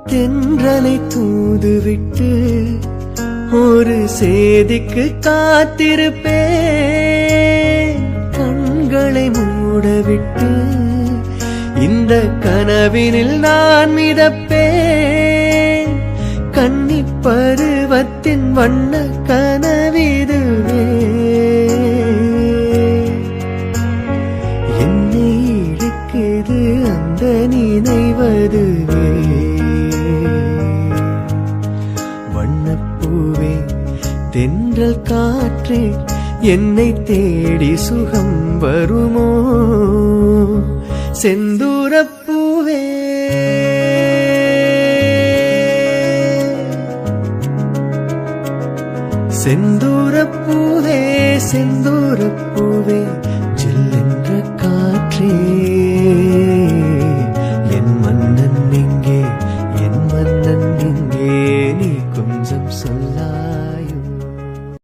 தென்றலை தூதுவிட்டு ஒரு சேதிக்கு காத்திருப்பேன். கண்களை மூடவிட்டு இந்த கனவினில் நான் மிதப்பேன். கன்னிப் பருவத்தின் வண்ண கனவிதுவே. என்னை இழுக்குது அந்த நினைவதுவே. வண்ணப்பூவே தென்றல் காற்றே என்னை தேடி சுகம் வருமோ? செந்தூரப்பூவே செந்தூரப்பூவே செந்தூரப்பூவே ஜில்லென்ற காற்றே. என் மன்னன் எங்கே, என் மன்னன் எங்கே, நீ கொஞ்சம் சொல்ல